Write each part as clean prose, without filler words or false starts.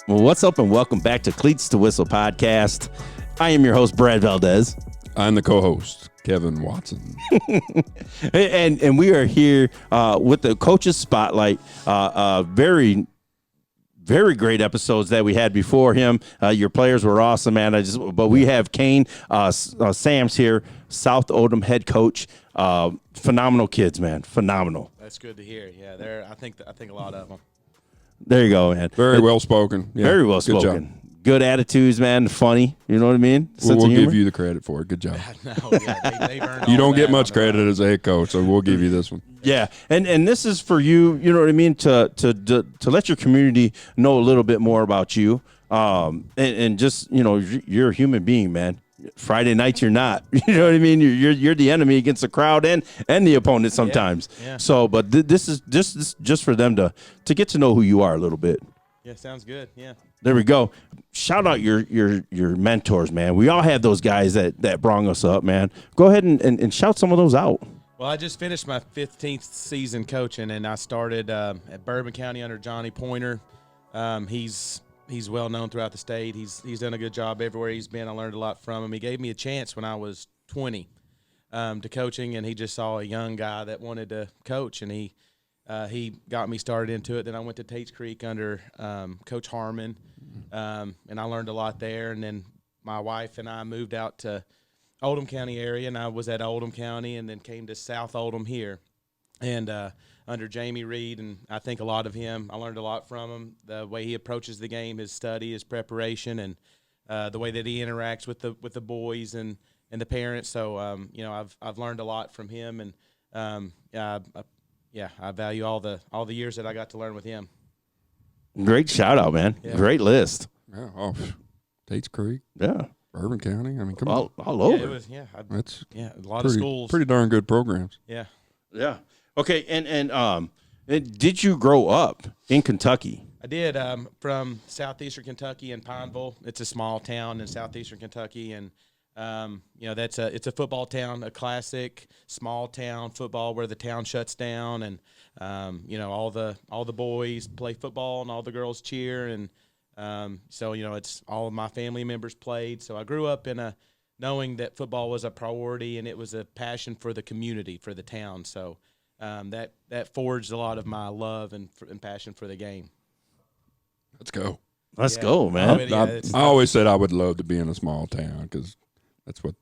Well, what's up and welcome back to Cleats to Whistle podcast. I am your host, Brad Valdez. I'm the co-host, Kevin Watson. and we are here with the Coaches Spotlight. Very great episodes that we had before him. Your players were awesome, man. But we have Cain, Sam's here, South Oldham head coach. Phenomenal kids, man. Phenomenal. That's good to hear. Yeah, I think a lot of them. There you go, man. Very well spoken. Yeah, very well spoken. Good attitudes, man. Funny. You know what I mean? We'll give you the credit for it. Good job. No, yeah, they've earned you all don't get that much on their credit own. as a head coach, so we'll give you this one. Yeah, and this is for you. You know what I mean? To let your community know a little bit more about you. And just you're a human being, man. Friday nights you're not. You know what I mean? You're the enemy against the crowd and the opponent sometimes. Yeah. So, but this is just for them to get to know who you are a little bit. Yeah, sounds good. Yeah. There we go. Shout out your mentors, man. We all have those guys that brought us up, man. Go ahead and shout some of those out. Well, I just finished my 15th season coaching, and I started at Bourbon County under Johnny Pointer. He's well known throughout the state. He's done a good job everywhere he's been. I learned a lot from him. He gave me a chance when I was 20 to coaching, and he just saw a young guy that wanted to coach, and he got me started into it. Then I went to Tates Creek under Coach Harmon, and I learned a lot there. And then my wife and I moved out to Oldham County area, and I was at Oldham County and then came to South Oldham here. And under Jamie Reed, and I think a lot of him. I learned a lot from him, the way he approaches the game, his study, his preparation, and the way that he interacts with the boys and the parents. So, I've learned a lot from him, and I value all the years that I got to learn with him. Great shout out, man. Yeah. Great list. Yeah. Oh, Tates Creek. Yeah. Bourbon County. I mean, come on. All over. Yeah, it was, That's a lot of schools. Pretty darn good programs. Yeah. Yeah. Okay. And did you grow up in Kentucky? I did. From southeastern Kentucky in Pineville. It's a small town in southeastern Kentucky, and it's a football town, a classic small town football where the town shuts down, and all the boys play football and all the girls cheer, and it's all of my family members played. So I grew up knowing that football was a priority and it was a passion for the community, for the town. So that forged a lot of my love and passion for the game. Let's go. Let's go, man. I always said I would love to be in a small town because that's what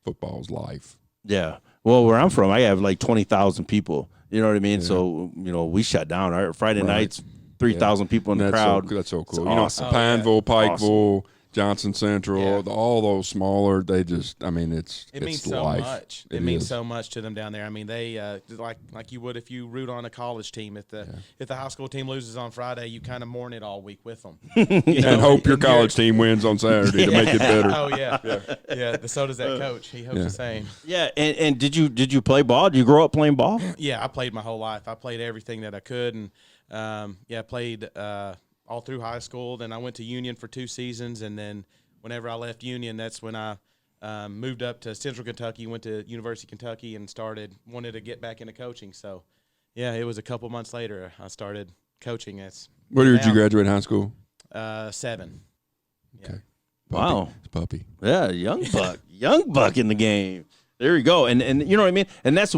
football's life. Yeah. Well, where I'm from, I have like 20,000 people. You know what I mean? Yeah. So, we shut down. Our Friday nights, 3,000 people in the crowd. That's so cool. It's awesome. Pineville, Pikeville, awesome. Johnson Central, all those smaller, they just, it means so life. much. It means so much to them down there. I mean, they like you would if you root on a college team. If the high school team loses on Friday, you kind of mourn it all week with them. And hope your college team wins on Saturday to make it better. Oh yeah. So does that coach. He hopes the same. Yeah. And did you play ball? Did you grow up playing ball? Yeah, I played my whole life. I played everything that I could, and played. All through high school. Then I went to Union for 2 seasons, and then whenever I left Union, that's when I moved up to Central Kentucky, went to University of Kentucky, and wanted to get back into coaching. So, it was a couple months later I started coaching. What year did you graduate high school? 7. Okay. Yeah. Wow. It's puppy. Yeah, young buck in the game. There you go, and you know what I mean, and that's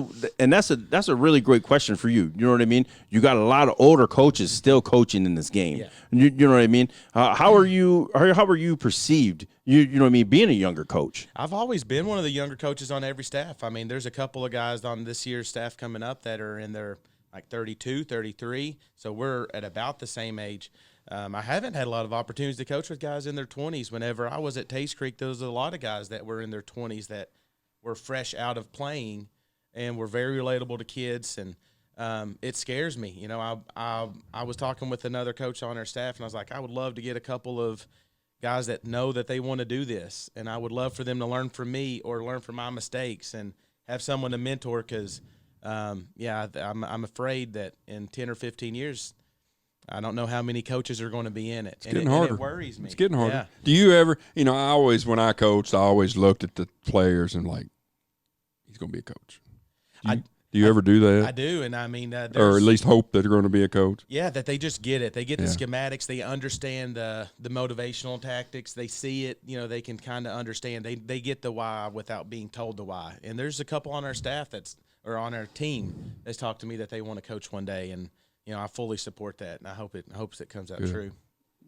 a really great question for you. You know what I mean? You got a lot of older coaches still coaching in this game. Yeah. You know what I mean? How are you perceived? You know what I mean? Being a younger coach. I've always been one of the younger coaches on every staff. I mean, there's a couple of guys on this year's staff coming up that are in their 32, 33. So we're at about the same age. I haven't had a lot of opportunities to coach with guys in their 20s. Whenever I was at Taste Creek, there was a lot of guys that were in their 20s that were fresh out of playing and were very relatable to kids, and it scares me. I was talking with another coach on our staff, and I was like, I would love to get a couple of guys that know that they want to do this, and I would love for them to learn from me or learn from my mistakes and have someone to mentor because, I'm afraid that in 10 or 15 years, I don't know how many coaches are going to be in it. It's getting harder. And it worries me. It's getting harder. Yeah. Do you ever, when I coached, I always looked at the players and he's going to be a coach. Do you ever do that? I do, and I mean, Or at there's- least hope that they're going to be a coach? yeah, that they just get it. They get the Yeah. schematics. They understand the motivational tactics. They see it. You know, they can kind of understand. They get the why without being told the why. And there's a couple on our staff or on our team that's talked to me that they want to coach one day, and you know, I fully support that, and I hope it comes out Good. true.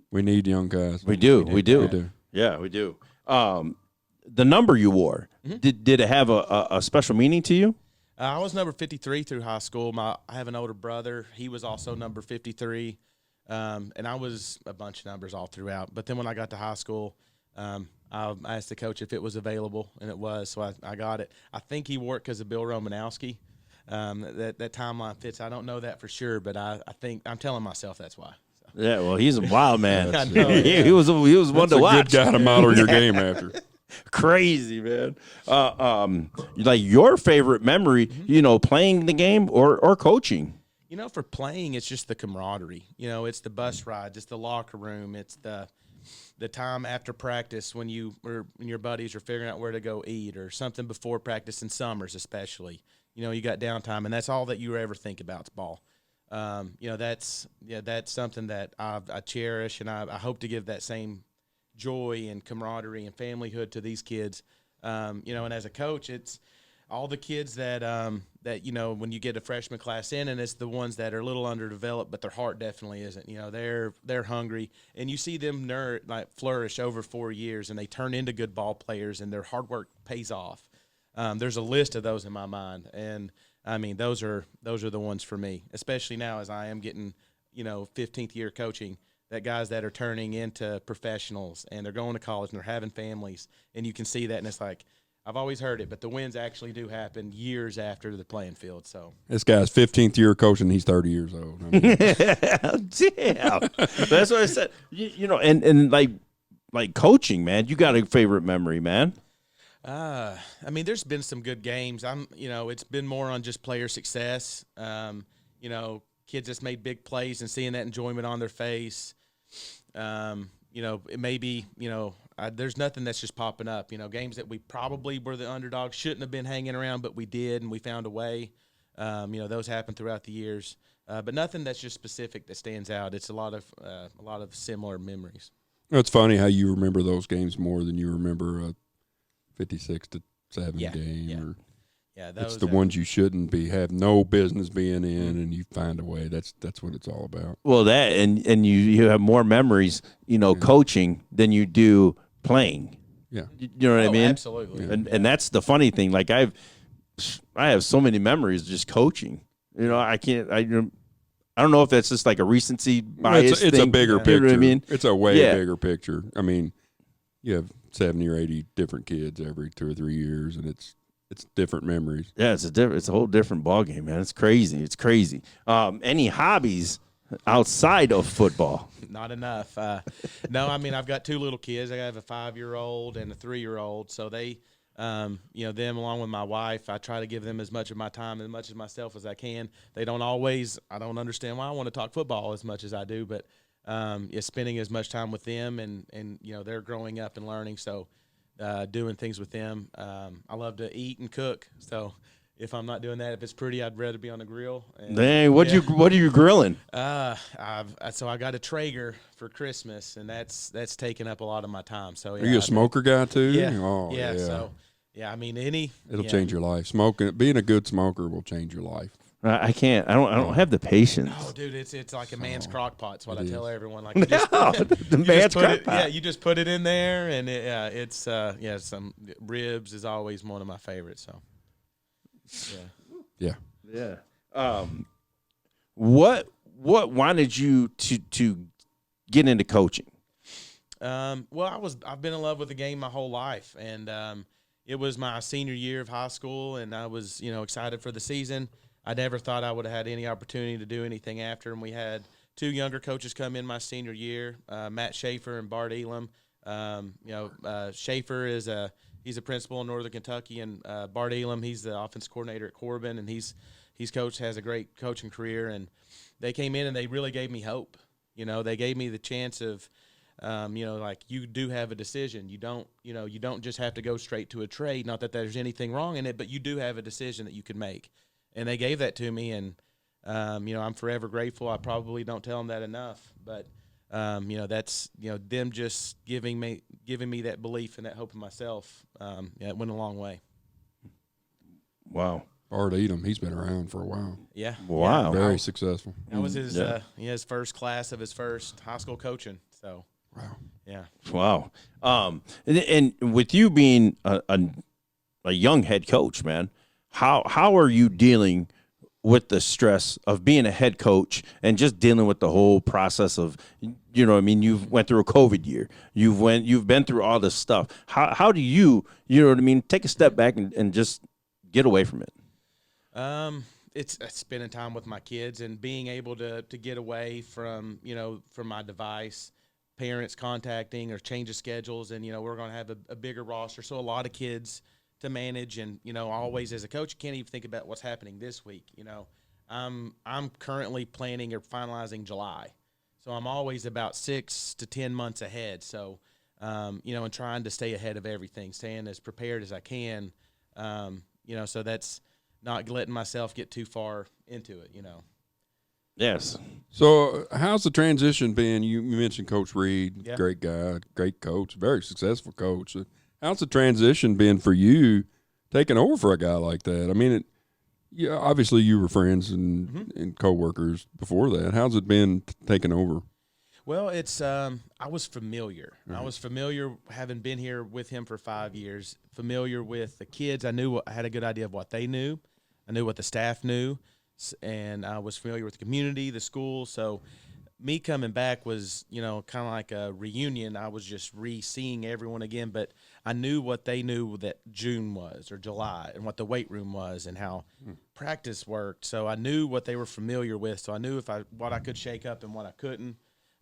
We need young guys. We do. We do. Yeah, we do. The number you wore, did it have a special meaning to you? I was number 53 through high school. I have an older brother. He was also number 53, and I was a bunch of numbers all throughout. But then when I got to high school, I asked the coach if it was available, and it was, so I got it. I think he wore it because of Bill Romanowski. That timeline fits. I don't know that for sure, but I think I'm telling myself that's why. So. Yeah, well, he's a wild man. I know, he was one That's to a watch. good guy to model your game after. Crazy, man. Like your favorite memory, you know, playing the game or coaching. You know, for playing, it's just the camaraderie. You know, it's the bus rides, it's the locker room, it's the time after practice when when your buddies are figuring out where to go eat, or something before practice in summers especially. You know, you got downtime, and that's all that you ever think about is ball. You know, that's something that I cherish, and I hope to give that same joy and camaraderie and familyhood to these kids. You know, and as a coach, it's all the kids that you know, when you get a freshman class in, and it's the ones that are a little underdeveloped, but their heart definitely isn't. You know, they're hungry, and you see them flourish over 4 years, and they turn into good ball players, and their hard work pays off. There's a list of those in my mind, and I mean, those are the ones for me, especially now as I am getting, you know, 15th year coaching. That guys that are turning into professionals, and they're going to college, and they're having families, and you can see that, and it's like, I've always heard it, but the wins actually do happen years after the playing field. So This guy's 15th year coaching. He's 30 years old. I mean, Damn, that's what I said. You know, and like coaching, man. You got a favorite memory, man? I mean, there's been some good games. You know, it's been more on just player success. You know, kids that's made big plays and seeing that enjoyment on their face. You know, it may be, you know, there's nothing that's just popping up. You know, games that we probably were the underdog, shouldn't have been hanging around, but we did, and we found a way. You know, those happen throughout the years, but nothing that's just specific that stands out. It's a lot of similar memories. it's funny how you remember those games more than you remember a 56-7 game. Yeah. Or Yeah, it's the ones you shouldn't have no business being in, and you find a way. That's what it's all about. Well, that and you have more memories, you know, coaching than you do playing. Yeah. You know what I mean? Absolutely. And that's the funny thing. Like I have so many memories just coaching. You know, I don't know if that's just like a recency bias. It's a thing. bigger You picture. know what I mean? It's a way bigger picture. I mean, you have 70 or 80 different kids every 2 or 3 years, and it's different memories. Yeah, it's a whole different ballgame, man. It's crazy. It's crazy. Any hobbies outside of football? Not enough. No, I mean, I've got 2 little kids. I have a 5-year-old and a 3-year-old. So they, you know, them along with my wife, I try to give them as much of my time, as much of myself as I can. They don't always, I don't understand why I want to talk football as much as I do, but spending as much time with them, and you know, they're growing up and learning. So doing things with them. I love to eat and cook. So if I'm not doing that, if it's pretty, I'd rather be on the grill. And, Dang, what are you grilling? So I got a Traeger for Christmas, and that's taken up a lot of my time. So Are you a smoker guy too? Yeah. Oh, yeah. So I mean, it'll change your life. Being a good smoker will change your life. I can't. I don't have the patience. Oh, dude, it's like a man's crock pot. It's what I tell everyone. Like, The man's crock pot. Yeah, you just put it in there, and it's some ribs is always one of my favorites. So, Yeah. What wanted you to get into coaching? Well, I've been in love with the game my whole life, and it was my senior year of high school, and I was excited for the season. I never thought I would have had any opportunity to do anything after, and we had 2 younger coaches come in my senior year, Matt Schaefer and Bart Elam. Schaefer he's a principal in Northern Kentucky, and Bart Elam, he's the offense coordinator at Corbin, and he's has a great coaching career. And they came in and they really gave me hope. They gave me the chance of, like, you do have a decision. You don't just have to go straight to a trade. Not that there's anything wrong in it, but you do have a decision that you can make. and they gave that to me, and I'm forever grateful. I probably don't tell them that enough, but that's them just giving me that belief and that hope in myself. It went a long way. Wow. Bart Edom, he's been around for a while. Yeah. Wow. Very successful. That was his first class of his first high school coaching. So. Wow. Yeah. Wow. And with you being a young head coach, man, how are you dealing with the stress of being a head coach and just dealing with the whole process of, you've went through a COVID year, you've been through all this stuff. How do you take a step back and just get away from it? It's spending time with my kids and being able to get away from my device, parents contacting or change of schedules. And, we're going to have a bigger roster. So a lot of kids to manage, and always as a coach, you can't even think about what's happening this week. I'm currently planning or finalizing July, so I'm always about 6 to 10 months ahead. So, and trying to stay ahead of everything, staying as prepared as I can. So that's not letting myself get too far into it. Yes. So how's the transition been? You mentioned Coach Reed, Yeah. Great guy, great coach, very successful coach. How's the transition been for you taking over for a guy like that? I mean, obviously you were friends and coworkers before that. How's it been taking over? Well, it's I was familiar. Mm-hmm. I was familiar having been here with him for 5 years, familiar with the kids. I had a good idea of what they knew. I knew what the staff knew, and I was familiar with the community, the school. So me coming back was, kind of like a reunion. I was just re-seeing everyone again, but I knew what they knew that June was or July, and what the weight room was and how practice worked. So I knew what they were familiar with. So I knew what I could shake up and what I couldn't.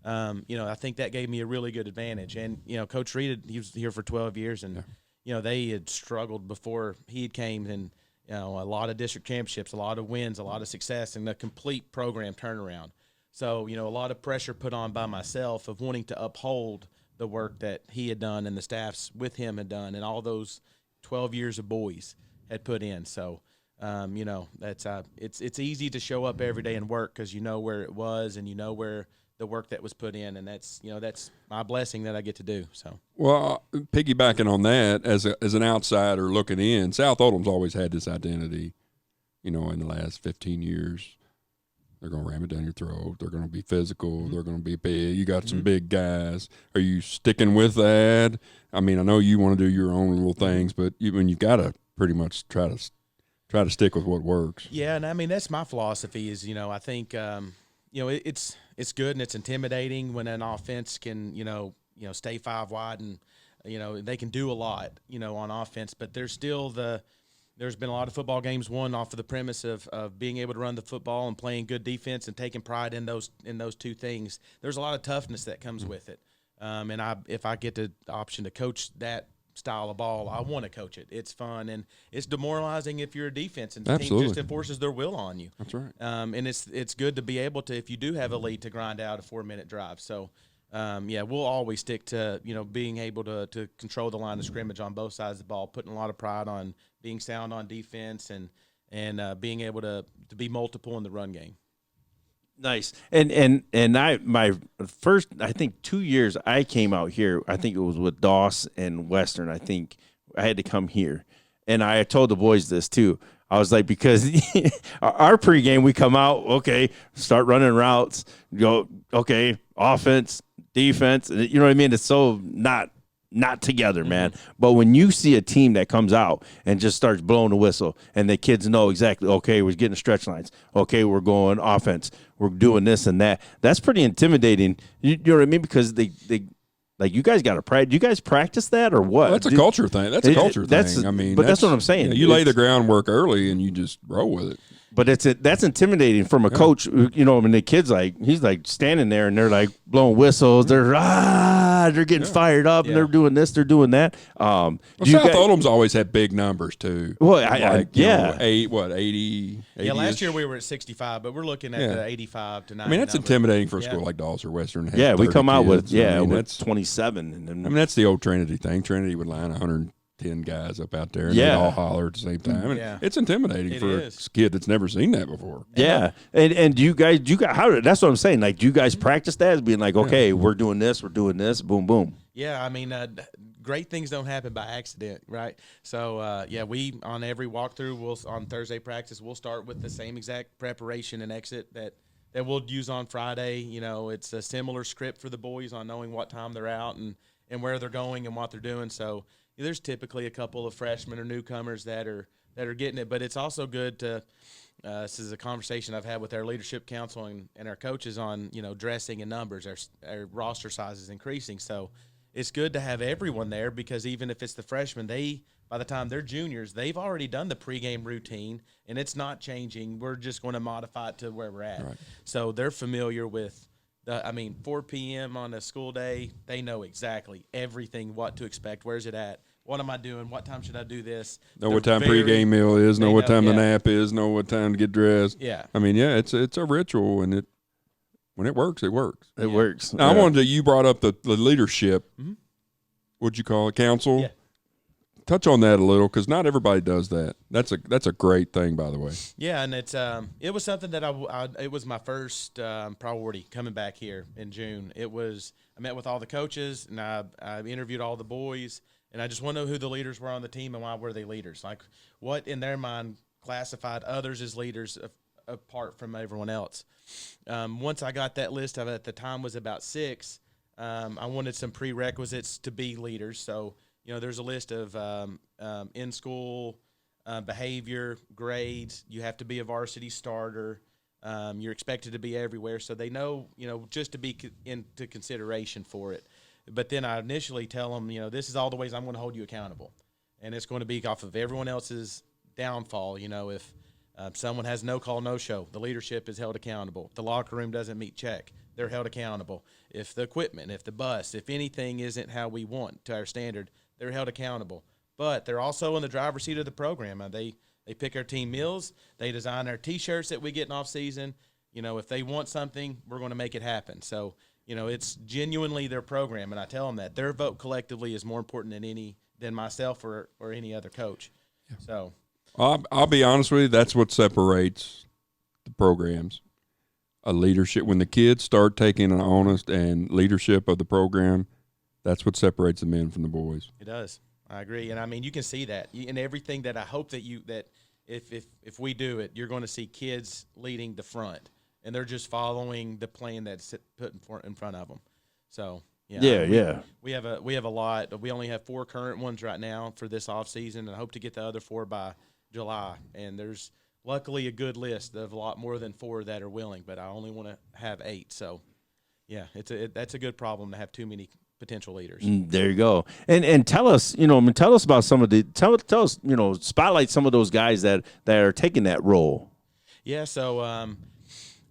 I think that gave me a really good advantage. And, Coach Reed, he was here for 12 years, and, they had struggled before he came, and, a lot of district championships, a lot of wins, a lot of success, and a complete program turnaround. So, a lot of pressure put on by myself of wanting to uphold the work that he had done and the staffs with him had done, and all those 12 years of boys had put in. So, that's it's easy to show up every day and work because you know where it was and you know where the work that was put in, and that's my blessing that I get to do. So, well, piggybacking on that, as an outsider looking in, South Oldham's always had this identity, in the last 15 years. They're going to ram it down your throat. They're going to be physical. They're going to be big. You got some big guys. Are you sticking with that? I mean, I know you want to do your own little things, but you've got to pretty much try to stick with what works. Yeah, and I mean that's my philosophy. Is I think it's good and it's intimidating when an offense can stay 5 wide and they can do a lot on offense, but there's still there's been a lot of football games won off of the premise of being able to run the football and playing good defense and taking pride in those two things. There's a lot of toughness that comes with it, and if I get the option to coach that style of ball, I want to coach it. It's fun, and it's demoralizing if you're a defense and the team just enforces their will on you. That's right. And it's good to be able to, if you do have a lead, to grind out a 4-minute drive. So, we'll always stick to being able to control the line of scrimmage on both sides of the ball, putting a lot of pride on being sound on defense and being able to be multiple in the run game. Nice. And my first, I think 2 years I came out here, I think it was with Doss and Western. I think I had to come here. And I told the boys this too. I was like, because our pregame, we come out, okay, start running routes, go, okay, offense, defense. You know what I mean? It's so not together, man. But when you see a team that comes out and just starts blowing the whistle and the kids know exactly, okay, we're getting stretch lines. Okay, we're going offense. We're doing this and that. That's pretty intimidating. You know what I mean? Because they like, you guys got to practice. Do you guys practice that or what? Well, that's a culture thing. That's a culture thing. I mean, but that's what I'm saying. You lay the groundwork early and you just roll with it. But that's intimidating from a coach. When the kid's he's standing there and they're blowing whistles. They're getting fired up and they're doing this, they're doing that. South Oldham's always had big numbers too. Well, 80. Yeah, last year we were at 65, but we're looking at the 85 to 90. I mean, that's intimidating for a school like Dawes or Western. Yeah, we come out with that's 27. that's 27. And then, that's the old Trinity thing. Trinity would line 100. 10 guys up out there and they all holler at the same time. And it's intimidating for a kid that's never seen that before. Yeah. And do you guys that's what I'm saying. Like, do you guys practice that as being like, okay, we're doing this, boom, boom. Yeah. I mean, great things don't happen by accident, right? So, we, on every walkthrough, on Thursday practice, we'll start with the same exact preparation and exit that we'll use on Friday. You know, it's a similar script for the boys on knowing what time they're out and where they're going and what they're doing. So there's typically a couple of freshmen or newcomers that are getting it, but it's also good to this is a conversation I've had with our leadership council and our coaches on, you know, dressing and numbers. Our roster size is increasing, so it's good to have everyone there, because even if it's the freshmen, by the time they're juniors, they've already done the pregame routine, and it's not changing. We're just going to modify it to where we're at. Right. So they're familiar with 4 p.m. on a school day, they know exactly everything, what to expect, where's it at, what am I doing, what time should I do this. Know what time pregame meal is, know what time the nap is, know what time to get dressed. Yeah. I mean, it's a ritual, and when it works, it works. It works. Now, you brought up the leadership. Mm-hmm. What'd you call it? Council? Yeah. Touch on that a little, because not everybody does that. That's a great thing, by the way. Yeah, and it's it was something that it was my first priority coming back here in June. I met with all the coaches, and I interviewed all the boys, and I just want to know who the leaders were on the team and why were they leaders. Like, what in their mind classified others as leaders apart from everyone else. Once I got that list, at the time was about 6. I wanted some prerequisites to be leaders, so. You know, there's a list of in-school behavior, grades. You have to be a varsity starter. You're expected to be everywhere. So they know, you know, just to be into consideration for it. But then I initially tell them, you know, this is all the ways I'm going to hold you accountable. And it's going to be off of everyone else's downfall. You know, if someone has no call, no show, the leadership is held accountable. If the locker room doesn't meet check, they're held accountable. If the equipment, if the bus, if anything isn't how we want to our standard, they're held accountable. But they're also in the driver's seat of the program. They pick our team meals. They design our T-shirts that we get in off-season. You know, if they want something, we're going to make it happen. So, you know, it's genuinely their program, and I tell them that. Their vote collectively is more important than myself or any other coach. Yeah. So I'll be honest with you, that's what separates the programs. A leadership. When the kids start taking an honest and leadership of the program, that's what separates the men from the boys. It does. I agree. And I mean, you can see that in everything that I hope that if we do it, you're going to see kids leading the front, and they're just following the plan that's put in front of them. So, we have a lot. We only have 4 current ones right now for this off season, and I hope to get the other 4 by July. And there's luckily a good list of a lot more than 4 that are willing, but I only want to have 8. So, yeah, that's a good problem to have too many potential leaders. There you go. And tell us, tell us about some of tell us, spotlight some of those guys that are taking that role. Yeah. So,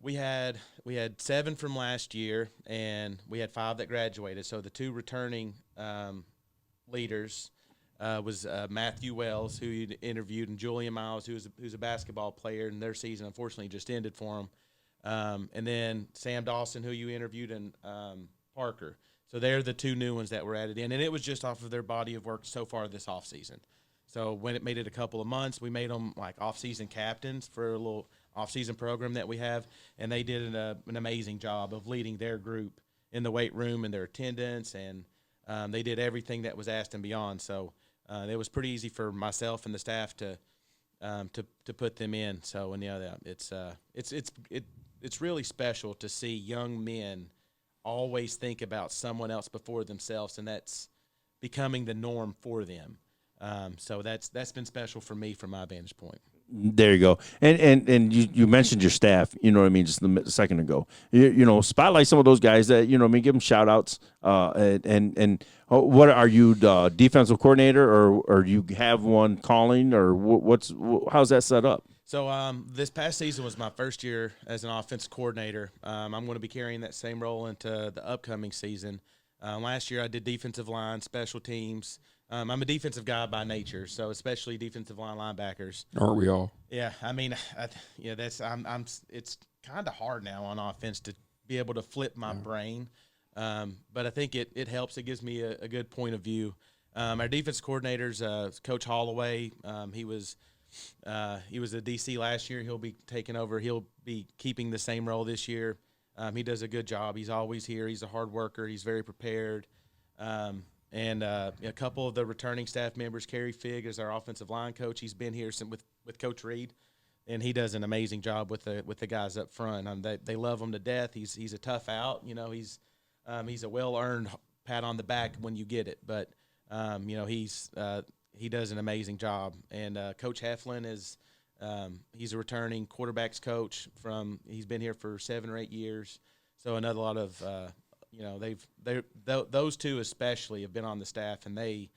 we had 7 from last year, and we had 5 that graduated. So the 2 returning, leaders, was Matthew Wells, who you interviewed, and Julian Miles, who's a basketball player, and their season unfortunately just ended for them. And then Sam Dawson, who you interviewed, and Parker. So they're the 2 new ones that were added in, and it was just off of their body of work so far this offseason. So when it made it a couple of months, we made them like off-season captains for a little off-season program that we have, and they did an amazing job of leading their group in the weight room and their attendance, and they did everything that was asked and beyond. So it was pretty easy for myself and the staff to put them in. So and it's really special to see young men always think about someone else before themselves, and that's becoming the norm for them. So that's been special for me from my vantage point. There you go. And you mentioned your staff, just a second ago. Spotlight some of those guys that, give them shout outs. And what are you, the defensive coordinator, or you have one calling, or how's that set up? So this past season was my first year as an offensive coordinator. I'm going to be carrying that same role into the upcoming season. Last year I did defensive line, special teams. I'm a defensive guy by nature, so especially defensive line linebackers. Aren't we all? Yeah, I mean, it's kind of hard now on offense to be able to flip my brain, but I think it helps. It gives me a good point of view. Our defense coordinator's Coach Holloway. He was a DC last year. He'll be taking over. He'll be keeping the same role this year. He does a good job. He's always here. He's a hard worker. He's very prepared. And a couple of the returning staff members, Kerry Figg is our offensive line coach. He's been here with Coach Reed, and he does an amazing job with the guys up front. They love him to death. He's a tough out. He's a well-earned pat on the back when you get it. But he does an amazing job. And Coach Heflin is he's a returning quarterbacks coach he's been here for 7 or 8 years. So another lot of those two especially have been on the staff, and they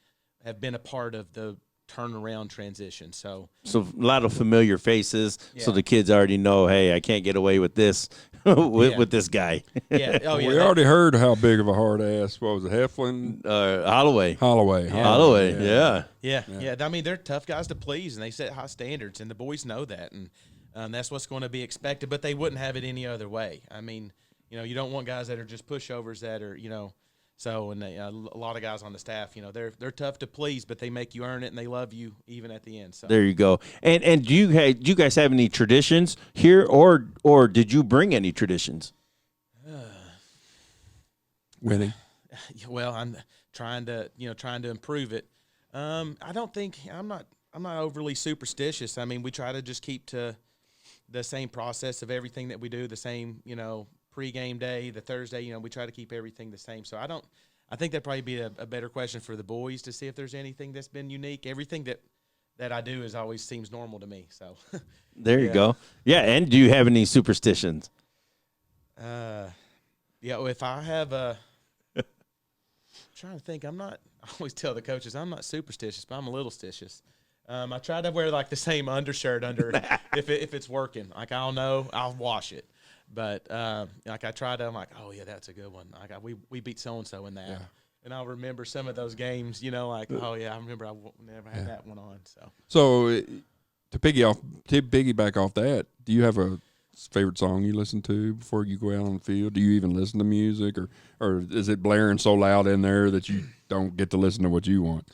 have been a part of the turnaround transition. So a lot of familiar faces. Yeah. So the kids already know, hey, I can't get away with this with this guy. yeah, We already heard how big of a hard ass. What was it, Heflin? Holloway. Holloway. Yeah. Yeah. I mean, they're tough guys to please, and they set high standards, and the boys know that, and that's what's going to be expected. But they wouldn't have it any other way. I mean, you don't want guys that are just pushovers that are, So, and a lot of guys on the staff, they're tough to please, but they make you earn it, and they love you even at the end. So there you go. And do you guys have any traditions here, or did you bring any traditions? Winning. Well, I'm trying to improve it. I'm not overly superstitious. I mean, we try to just keep to the same process of everything that we do, the same, pre-game day, the Thursday, we try to keep everything the same. So I think that'd probably be a better question for the boys to see if there's anything that's been unique. Everything that I do always seems normal to me. So there you go. Yeah. And do you have any superstitions? If I have I'm trying to think, I always tell the coaches I'm not superstitious, but I'm a little stitious. I try to wear like the same undershirt under if it's working. Like I'll know, I'll wash it. But I'm like, oh yeah, that's a good one. Like we beat so and so in that, and I'll remember some of those games. Like, oh yeah, I remember I never had that one on. So to piggyback off that, do you have a favorite song you listen to before you go out on the field? Do you even listen to music, or is it blaring so loud in there that you don't get to listen to what you want?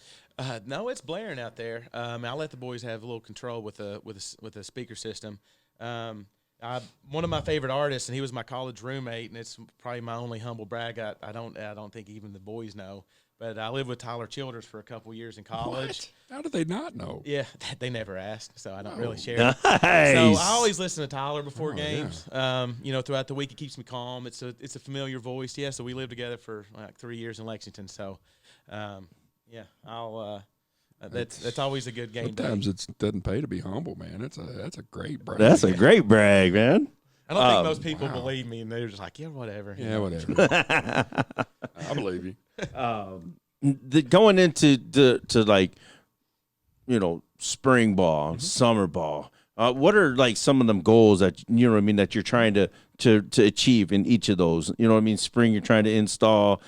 No, it's blaring out there. I let the boys have a little control with a speaker system. One of my favorite artists, and he was my college roommate, and it's probably my only humble brag. I don't think even the boys know, but I lived with Tyler Childers for a couple years in college. What? How did they not know? Yeah, they never asked, so I don't really share. Nice. So I always listen to Tyler before games. Yeah. Throughout the week, it keeps me calm. It's a familiar voice. Yeah, so we lived together for like 3 years in Lexington. So, I'll. That's always a good game. Sometimes it doesn't pay to be humble, man. That's a great brag. That's a great brag, man. I don't think most people believe me, and they're just like, yeah, whatever. Yeah, whatever. I believe you. Going into spring ball, summer ball. What are like some of them goals that that you're trying to achieve in each of those? Spring you're trying to install.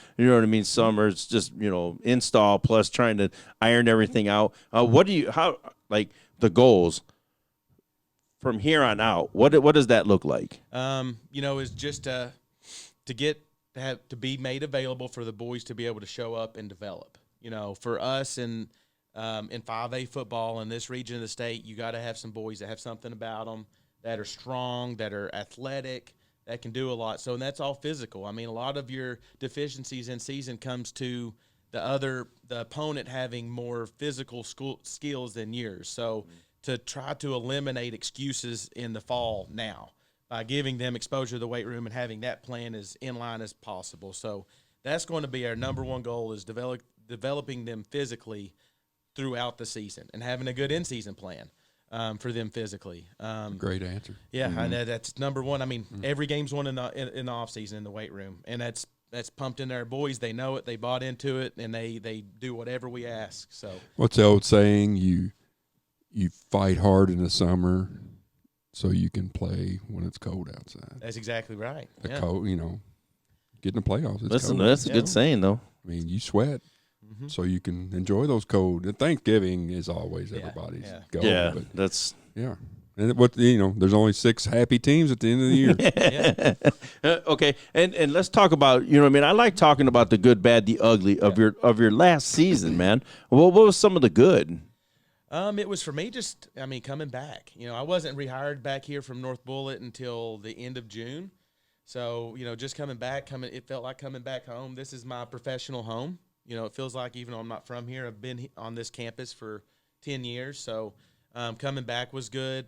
Summer it's just install plus trying to iron everything out. The goals from here on out? What does that look like? Is just to be made available for the boys to be able to show up and develop. For us in 5A football in this region of the state, you got to have some boys that have something about them, that are strong, that are athletic, that can do a lot. So, and that's all physical. I mean, a lot of your deficiencies in season comes to the opponent having more physical skills than yours. So, to try to eliminate excuses in the fall now by giving them exposure to the weight room and having that plan as in line as possible. So, that's going to be our number one goal, is developing them physically throughout the season and having a good in-season plan for them physically. Great answer. Yeah, I know that's number one. I mean, every game's won in the off-season in the weight room, and that's pumped in there. Boys, they know it, they bought into it, and they do whatever we ask. So what's the old saying? You fight hard in the summer so you can play when it's cold outside. That's exactly right. Cold, get in the playoffs. It's Listen, cold. that's a good saying, though. I mean, you sweat. So you can enjoy those cold. And Thanksgiving is always everybody's goal. Yeah, but that's yeah, And there's only 6 happy teams at the end of the year. Okay, and let's talk about, I like talking about the good, bad, the ugly of your last season, man. What was some of the good? It was for me coming back. I wasn't rehired back here from North Bullitt until the end of June. So, just it felt like coming back home. This is my professional home. It feels like, even though I'm not from here, I've been on this campus for 10 years. So, coming back was good.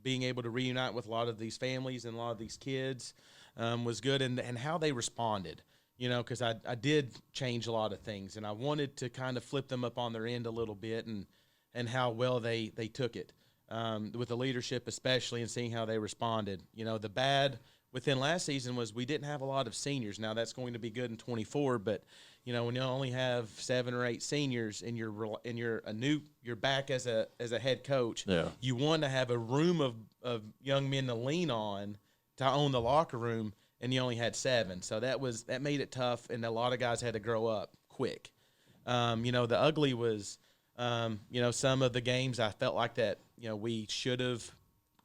Being able to reunite with a lot of these families and a lot of these kids was good. And how they responded, because I did change a lot of things. And I wanted to kind of flip them up on their end a little bit and how well they took it, with the leadership especially, and seeing how they responded. The bad within last season was we didn't have a lot of seniors. Now that's going to be good in 24, but when you only have 7 or 8 seniors and you're back as a head coach, you want to have a room of young men to lean on to own the locker room, and you only had 7. So that made it tough, and a lot of guys had to grow up quick. The ugly was, some of the games I felt like that, we should have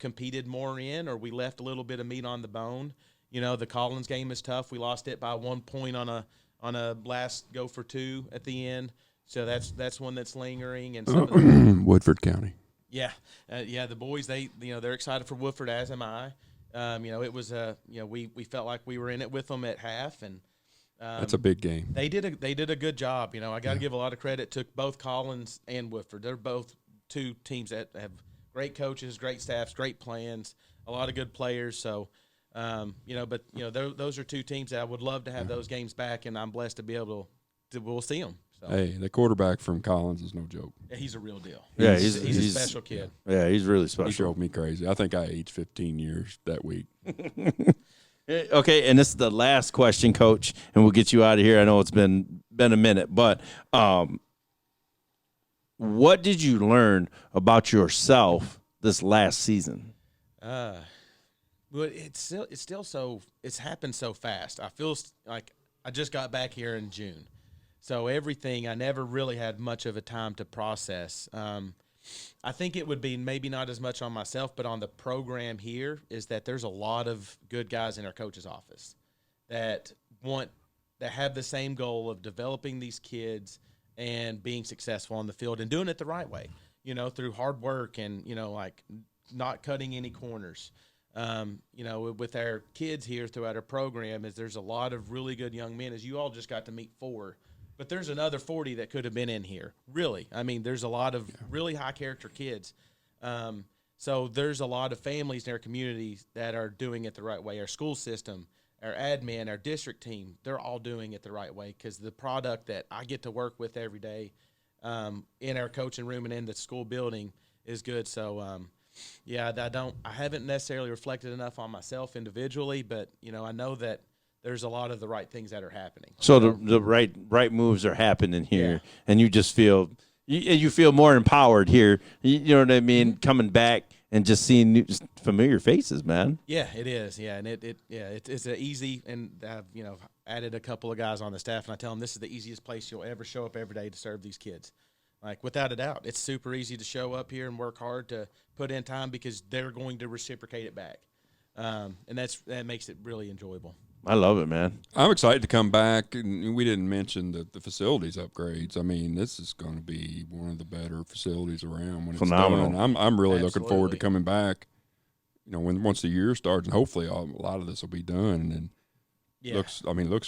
competed more in, or we left a little bit of meat on the bone. The Collins game is tough. We lost it by 1 point on a last go for 2 at the end. So that's one that's lingering. And some of Woodford County. Yeah. The boys, they're excited for Woodford, as am I. It was we felt like we were in it with them at half, and that's a big game. They did a good job. I got to give a lot of credit to both Collins and Woodford. They're both 2 teams that have great coaches, great staffs, great plans, a lot of good players. So, those are 2 teams that I would love to have those games back, and I'm blessed to be able to. We'll see them. So. Hey, the quarterback from Collins is no joke. Yeah, he's a real deal. Yeah, he's a special kid. Yeah, he's really special. He drove me crazy. I think I aged 15 years that week. Okay, and this is the last question, Coach, and we'll get you out of here. I know it's been a minute, but what did you learn about yourself this last season? But it's happened so fast. I feel like I just got back here in June, so everything I never really had much of a time to process. I think it would be maybe not as much on myself, but on the program here, is that there's a lot of good guys in our coach's office that have the same goal of developing these kids and being successful on the field and doing it the right way, through hard work and, not cutting any corners. With our kids here throughout our program, there's a lot of really good young men, as you all just got to meet 4. But there's another 40 that could have been in here, really. There's a lot of really high-character kids. So there's a lot of families in our community that are doing it the right way. Our school system, our admin, our district team, they're all doing it the right way, because the product that I get to work with every day in our coaching room and in the school building is good. So, I haven't necessarily reflected enough on myself individually, but, I know that there's a lot of the right things that are happening. So the right moves are happening here, and you just feel you feel more empowered here. You know what I mean? Mm-hmm. Coming back and just seeing new, familiar faces, man. Yeah, it is. Yeah, and it's an easy, and I've added a couple of guys on the staff, and I tell them this is the easiest place you'll ever show up every day to serve these kids. Like, without a doubt, it's super easy to show up here and work hard to put in time, because they're going to reciprocate it back, and that makes it really enjoyable. I love it, man. I'm excited to come back, and we didn't mention the facilities upgrades. This is going to be one of the better facilities around when Phenomenal. it's done. I'm really Absolutely. looking forward to coming back. Once the year starts, and hopefully a lot of this will be done. And looks.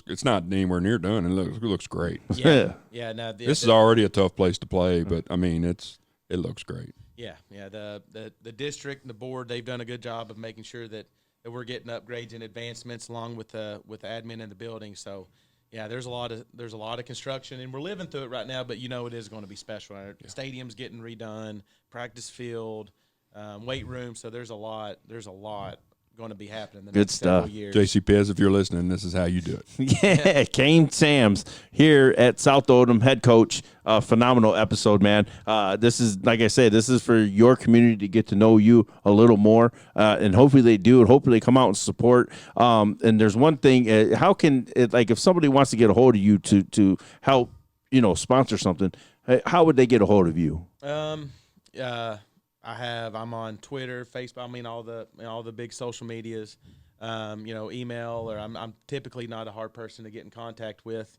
It's not anywhere near done, and it looks great. Yeah, yeah. No, this is already a tough place to play, but it looks great. Yeah. The district and the board, they've done a good job of making sure that we're getting upgrades and advancements along with the admin in the building. So, there's a lot of construction, and we're living through it right now. But it is going to be special. Our stadium's getting redone, practice field, weight room. So there's a lot going to be happening in the next several years. JC Pez, if you're listening, this is how you do it. Yeah, Cain Sams here at South Oldham, head coach. Phenomenal episode, man. This is, like I said, this is for your community to get to know you a little more, and hopefully they do, and hopefully they come out and support. And there's one thing, how can if somebody wants to get a hold of you to help, sponsor something, how would they get a hold of you? I'm on Twitter, Facebook. I mean, all the big social medias. Email, or I'm typically not a hard person to get in contact with.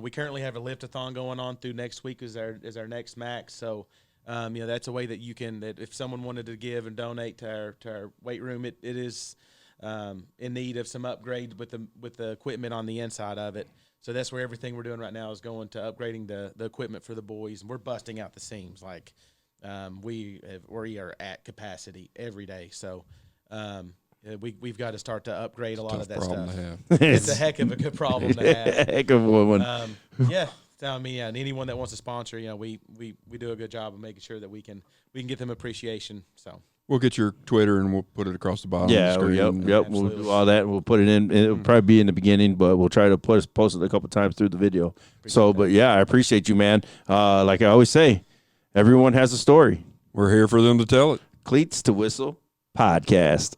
We currently have a lift-a-thon going on through next week is our next max. So, that's a way that that if someone wanted to give and donate to our weight room, it is in need of some upgrades with the equipment on the inside of it. So that's where everything we're doing right now is going to upgrading the equipment for the boys, and we're busting out the seams. Like we are at capacity every day. So we've got to start to upgrade a lot of that stuff. It's a heck of a good problem to have. Heck of a one. Yeah. I mean, and anyone that wants to sponsor, we do a good job of making sure that we can get them appreciation. So we'll get your Twitter and we'll put it across the bottom. Yeah, of the screen. yep. We'll do all that. And we'll put it in. It'll probably be in the beginning, but we'll try to post it a couple times through the video. But yeah, I appreciate you, man. Like I always say, everyone has a story. We're here for them to tell it. Cleats to Whistle podcast.